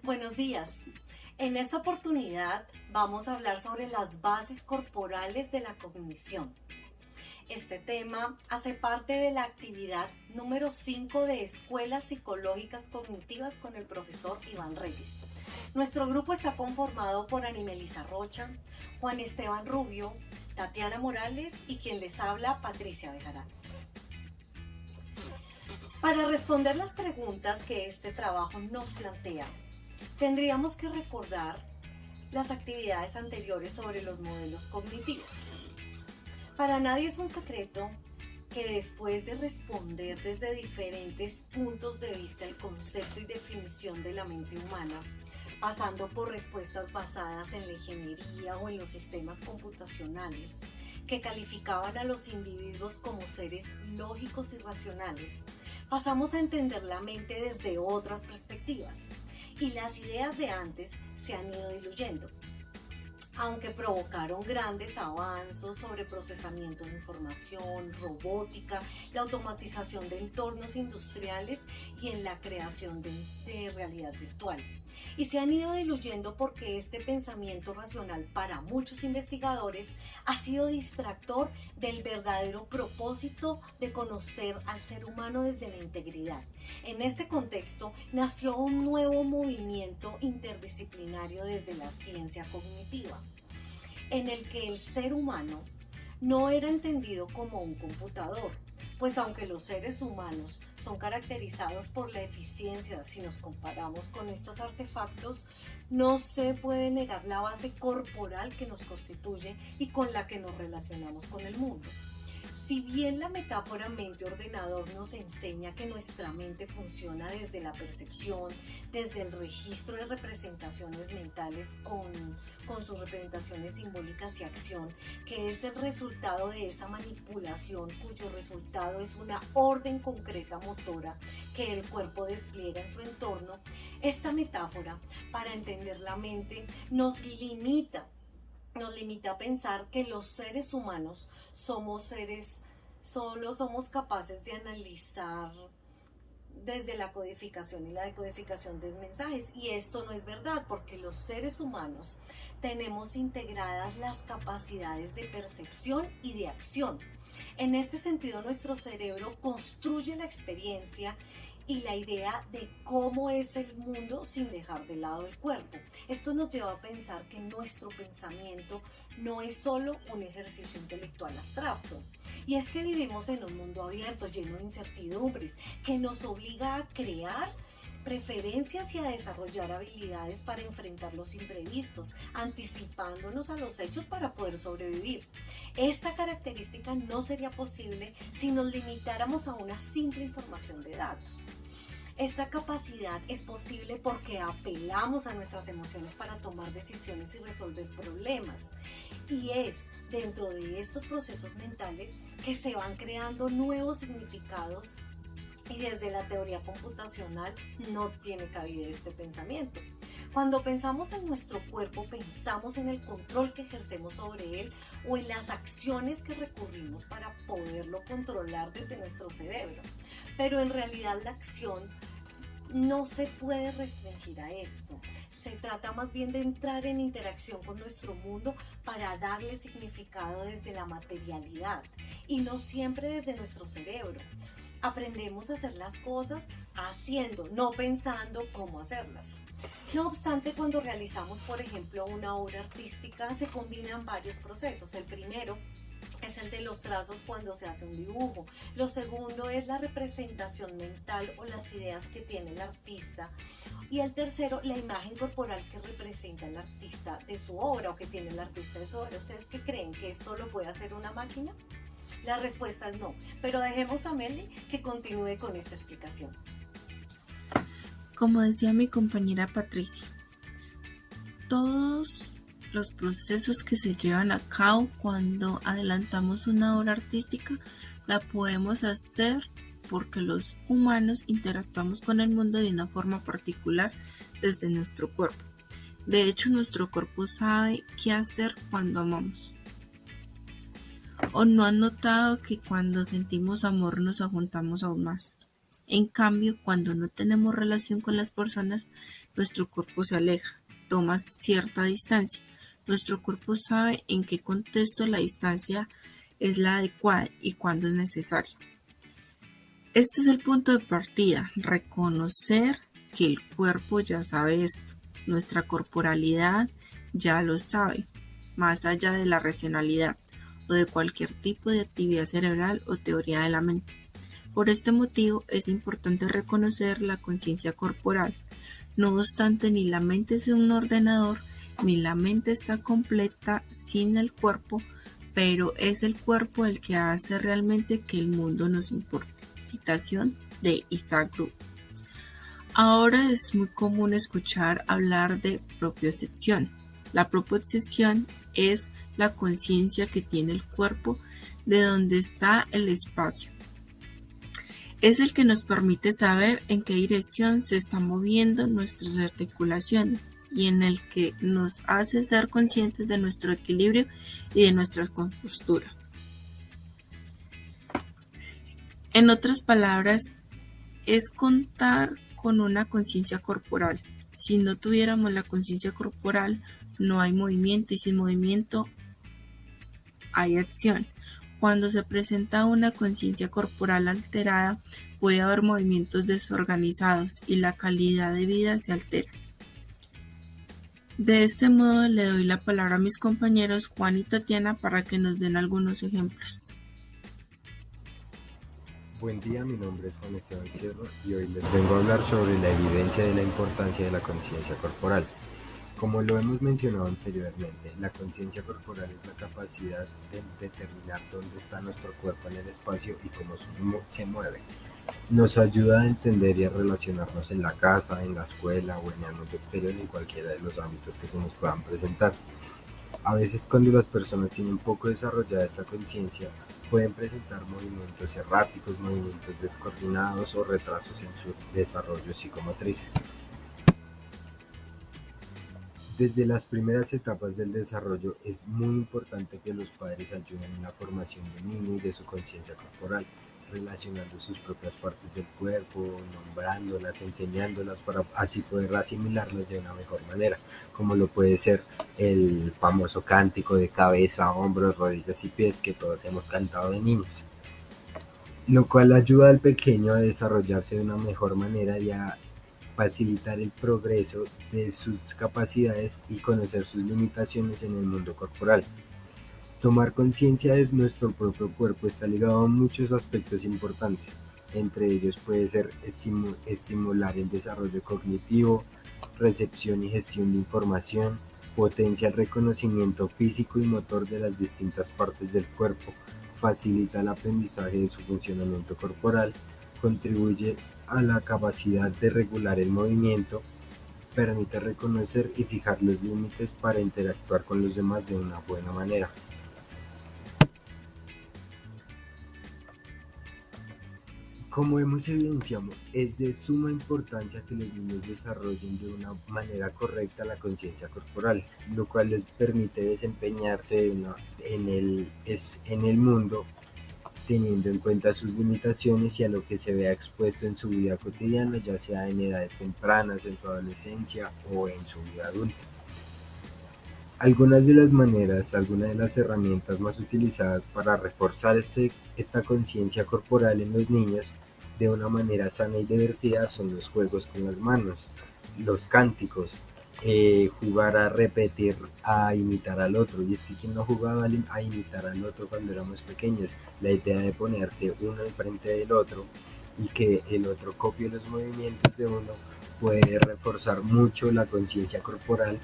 Buenos días. En esta oportunidad vamos a hablar sobre las bases corporales de la cognición. Este tema hace parte de la actividad número 5 de Escuelas Psicológicas Cognitivas con el profesor Iván Reyes. Nuestro grupo está conformado por Animelisa Rocha, Juan Esteban Rubio, Tatiana Morales y quien les habla, Patricia Bejarano. Para responder las preguntas que este trabajo nos plantea, tendríamos que recordar las actividades anteriores sobre los modelos cognitivos. Para nadie es un secreto que después de responder desde diferentes puntos de vista el concepto y definición de la mente humana, pasando por respuestas basadas en la ingeniería o en los sistemas computacionales, que calificaban a los individuos como seres lógicos y racionales, pasamos a entender la mente desde otras perspectivas y las ideas de antes se han ido diluyendo. Aunque provocaron grandes avances sobre procesamiento de información, robótica, la automatización de entornos industriales y en la creación de realidad virtual. Y se han ido diluyendo porque este pensamiento racional para muchos investigadores ha sido distractor del verdadero propósito de conocer al ser humano desde la integridad. En este contexto nació un nuevo movimiento interdisciplinario desde la ciencia cognitiva, en el que el ser humano no era entendido como un computador, pues aunque los seres humanos son caracterizados por la eficiencia si nos comparamos con estos artefactos, no se puede negar la base corporal que nos constituye y con la que nos relacionamos con el mundo. Si bien la metáfora mente-ordenador nos enseña que nuestra mente funciona desde la percepción, desde el registro de representaciones mentales con sus representaciones simbólicas y acción, que es el resultado de esa manipulación cuyo resultado es una orden concreta motora que el cuerpo despliega en su entorno, esta metáfora, para entender la mente, nos limita a pensar que los seres humanos solo somos capaces de analizar desde la codificación y la decodificación de mensajes. Y esto no es verdad, porque los seres humanos tenemos integradas las capacidades de percepción y de acción. En este sentido, nuestro cerebro construye la experiencia y la idea de cómo es el mundo sin dejar de lado el cuerpo. Esto nos lleva a pensar que nuestro pensamiento no es solo un ejercicio intelectual abstracto. Y es que vivimos en un mundo abierto, lleno de incertidumbres, que nos obliga a crear preferencias y a desarrollar habilidades para enfrentar los imprevistos, anticipándonos a los hechos para poder sobrevivir. Esta característica no sería posible si nos limitáramos a una simple información de datos. Esta capacidad es posible porque apelamos a nuestras emociones para tomar decisiones y resolver problemas. Y es dentro de estos procesos mentales que se van creando nuevos significados, y desde la teoría computacional no tiene cabida este pensamiento. Cuando pensamos en nuestro cuerpo, pensamos en el control que ejercemos sobre él o en las acciones que recurrimos para poderlo controlar desde nuestro cerebro. Pero en realidad la acción no se puede restringir a esto. Se trata más bien de entrar en interacción con nuestro mundo para darle significado desde la materialidad y no siempre desde nuestro cerebro. Aprendemos a hacer las cosas haciendo, no pensando cómo hacerlas. No obstante, cuando realizamos, por ejemplo, una obra artística, se combinan varios procesos. El primero es el de los trazos cuando se hace un dibujo. Lo segundo es la representación mental o las ideas que tiene el artista. Y el tercero, la imagen corporal que representa el artista de su obra o que tiene el artista de su obra. ¿Ustedes qué creen? ¿Que esto lo puede hacer una máquina? La respuesta es no, pero dejemos a Meli que continúe con esta explicación. Como decía mi compañera Patricia, todos los procesos que se llevan a cabo cuando adelantamos una obra artística la podemos hacer porque los humanos interactuamos con el mundo de una forma particular desde nuestro cuerpo. De hecho, nuestro cuerpo sabe qué hacer cuando amamos. ¿O no han notado que cuando sentimos amor nos ajuntamos aún más? En cambio, cuando no tenemos relación con las personas, nuestro cuerpo se aleja, toma cierta distancia. Nuestro cuerpo sabe en qué contexto la distancia es la adecuada y cuándo es necesaria. Este es el punto de partida, reconocer que el cuerpo ya sabe esto, nuestra corporalidad ya lo sabe, más allá de la racionalidad o de cualquier tipo de actividad cerebral o teoría de la mente. Por este motivo es importante reconocer la conciencia corporal. No obstante, ni la mente es un ordenador, ni la mente está completa sin el cuerpo, pero es el cuerpo el que hace realmente que el mundo nos importe. Citación de Isaac Rowe. Ahora es muy común escuchar hablar de propiocepción. La propiocepción es la conciencia que tiene el cuerpo de dónde está el espacio. Es el que nos permite saber en qué dirección se están moviendo nuestras articulaciones y en el que nos hace ser conscientes de nuestro equilibrio y de nuestra compostura. En otras palabras, es contar con una conciencia corporal. Si no tuviéramos la conciencia corporal, no hay movimiento y sin movimiento hay acción. Cuando se presenta una conciencia corporal alterada, puede haber movimientos desorganizados y la calidad de vida se altera. De este modo le doy la palabra a mis compañeros Juan y Tatiana para que nos den algunos ejemplos. Buen día, mi nombre es Juan Esteban Sierra y hoy les vengo a hablar sobre la evidencia de la importancia de la conciencia corporal. Como lo hemos mencionado anteriormente, la conciencia corporal es la capacidad de determinar dónde está nuestro cuerpo en el espacio y cómo se mueve. Nos ayuda a entender y a relacionarnos en la casa, en la escuela o en el mundo exterior en cualquiera de los ámbitos que se nos puedan presentar. A veces cuando las personas tienen poco desarrollada esta conciencia, pueden presentar movimientos erráticos, movimientos descoordinados o retrasos en su desarrollo psicomotriz. Desde las primeras etapas del desarrollo es muy importante que los padres ayuden en la formación del niño y de su conciencia corporal, relacionando sus propias partes del cuerpo, nombrándolas, enseñándolas para así poder asimilarlas de una mejor manera, como lo puede ser el famoso cántico de cabeza, hombros, rodillas y pies que todos hemos cantado de niños, lo cual ayuda al pequeño a desarrollarse de una mejor manera y a facilitar el progreso de sus capacidades y conocer sus limitaciones en el mundo corporal. Tomar conciencia de nuestro propio cuerpo está ligado a muchos aspectos importantes. Entre ellos puede ser estimular el desarrollo cognitivo, recepción y gestión de información, potencia el reconocimiento físico y motor de las distintas partes del cuerpo, facilita el aprendizaje de su funcionamiento corporal, contribuye a la capacidad de regular el movimiento, permite reconocer y fijar los límites para interactuar con los demás de una buena manera. Como hemos evidenciado, es de suma importancia que los niños desarrollen de una manera correcta la conciencia corporal, lo cual les permite desempeñarse en el mundo teniendo en cuenta sus limitaciones y a lo que se vea expuesto en su vida cotidiana, ya sea en edades tempranas, en su adolescencia o en su vida adulta. Algunas de las herramientas más utilizadas para reforzar esta conciencia corporal en los niños de una manera sana y divertida son los juegos con las manos, los cánticos, jugar a repetir, a imitar al otro. Y es que quien no jugaba a imitar al otro cuando éramos pequeños, la idea de ponerse uno enfrente del otro y que el otro copie los movimientos de uno puede reforzar mucho la conciencia corporal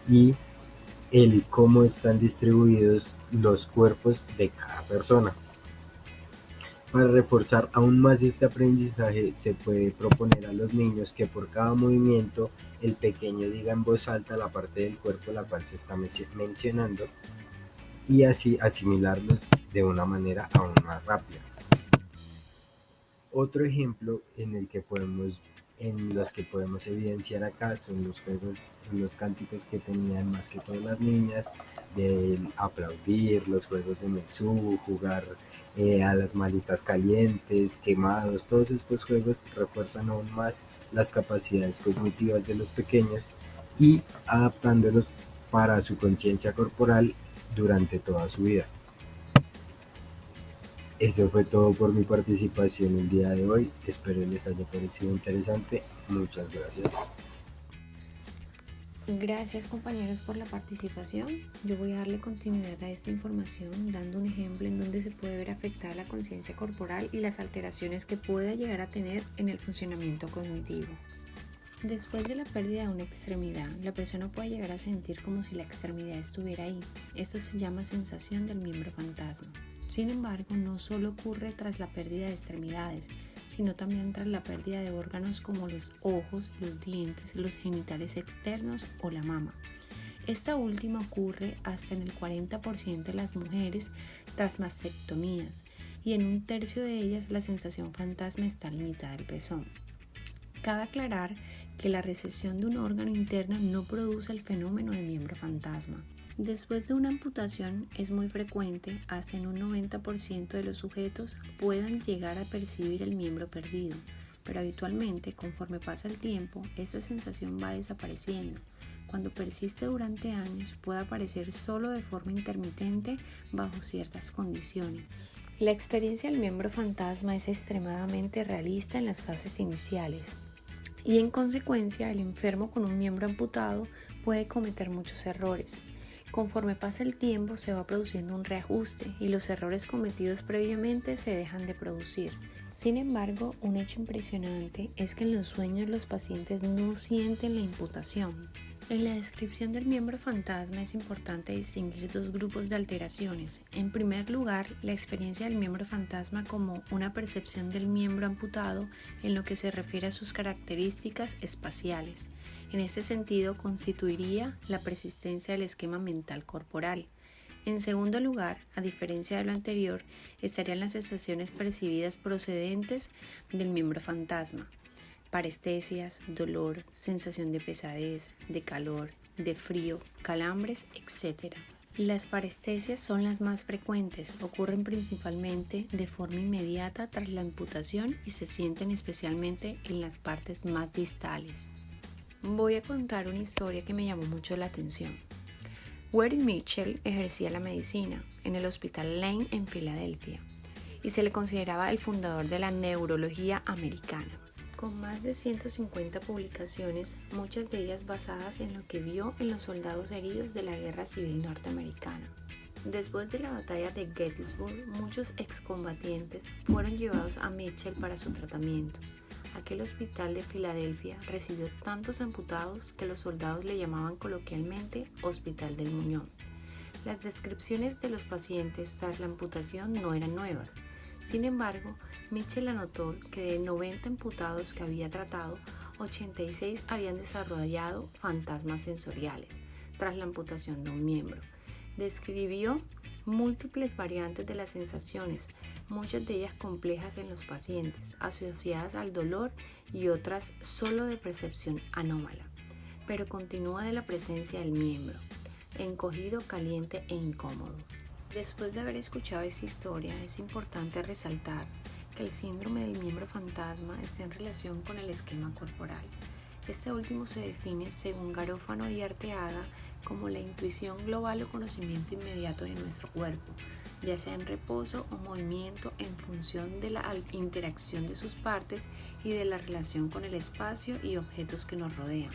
y el cómo están distribuidos los cuerpos de cada persona. Para reforzar aún más este aprendizaje, se puede proponer a los niños que por cada movimiento el pequeño diga en voz alta la parte del cuerpo la cual se está mencionando y así asimilarlos de una manera aún más rápida. Otro ejemplo en el que podemos en los que podemos evidenciar acá son los juegos, los cánticos que tenían más que todas las niñas, de aplaudir, los juegos de mesú, jugar a las malitas calientes, quemados, todos estos juegos refuerzan aún más las capacidades cognitivas de los pequeños y adaptándolos para su conciencia corporal durante toda su vida. Eso fue todo por mi participación el día de hoy. Espero les haya parecido interesante. Muchas gracias. Gracias compañeros por la participación. Yo voy a darle continuidad a esta información dando un ejemplo en donde se puede ver afectada la conciencia corporal y las alteraciones que pueda llegar a tener en el funcionamiento cognitivo. Después de la pérdida de una extremidad, la persona puede llegar a sentir como si la extremidad estuviera ahí. Esto se llama sensación del miembro fantasma. Sin embargo, no solo ocurre tras la pérdida de extremidades, sino también tras la pérdida de órganos como los ojos, los dientes, los genitales externos o la mama. Esta última ocurre hasta en el 40% de las mujeres tras mastectomías y en un tercio de ellas la sensación fantasma está limitada al pezón. Cabe aclarar que la recesión de un órgano interno no produce el fenómeno de miembro fantasma. Después de una amputación es muy frecuente, hasta en un 90% de los sujetos puedan llegar a percibir el miembro perdido, pero habitualmente conforme pasa el tiempo esta sensación va desapareciendo. Cuando persiste durante años puede aparecer solo de forma intermitente bajo ciertas condiciones. La experiencia del miembro fantasma es extremadamente realista en las fases iniciales y en consecuencia el enfermo con un miembro amputado puede cometer muchos errores. Conforme pasa el tiempo se va produciendo un reajuste y los errores cometidos previamente se dejan de producir. Sin embargo, un hecho impresionante es que en los sueños los pacientes no sienten la imputación. En la descripción del miembro fantasma es importante distinguir dos grupos de alteraciones. En primer lugar, la experiencia del miembro fantasma como una percepción del miembro amputado en lo que se refiere a sus características espaciales. En ese sentido, constituiría la persistencia del esquema mental corporal. En segundo lugar, a diferencia de lo anterior, estarían las sensaciones percibidas procedentes del miembro fantasma. Parestesias, dolor, sensación de pesadez, de calor, de frío, calambres, etc. Las parestesias son las más frecuentes, ocurren principalmente de forma inmediata tras la amputación y se sienten especialmente en las partes más distales. Voy a contar una historia que me llamó mucho la atención. Wade Mitchell ejercía la medicina en el Hospital Lane en Filadelfia y se le consideraba el fundador de la neurología americana. Con más de 150 publicaciones, muchas de ellas basadas en lo que vio en los soldados heridos de la Guerra Civil Norteamericana. Después de la batalla de Gettysburg, muchos excombatientes fueron llevados a Mitchell para su tratamiento. Aquel hospital de Filadelfia recibió tantos amputados que los soldados le llamaban coloquialmente Hospital del Muñón. Las descripciones de los pacientes tras la amputación no eran nuevas. Sin embargo, Mitchell anotó que de 90 amputados que había tratado, 86 habían desarrollado fantasmas sensoriales tras la amputación de un miembro. Describió múltiples variantes de las sensaciones, muchas de ellas complejas en los pacientes, asociadas al dolor y otras solo de percepción anómala, pero continúa de la presencia del miembro, encogido, caliente e incómodo. Después de haber escuchado esta historia, es importante resaltar que el síndrome del miembro fantasma está en relación con el esquema corporal. Este último se define, según Garófano y Arteaga, como la intuición global o conocimiento inmediato de nuestro cuerpo, ya sea en reposo o movimiento en función de la interacción de sus partes y de la relación con el espacio y objetos que nos rodean.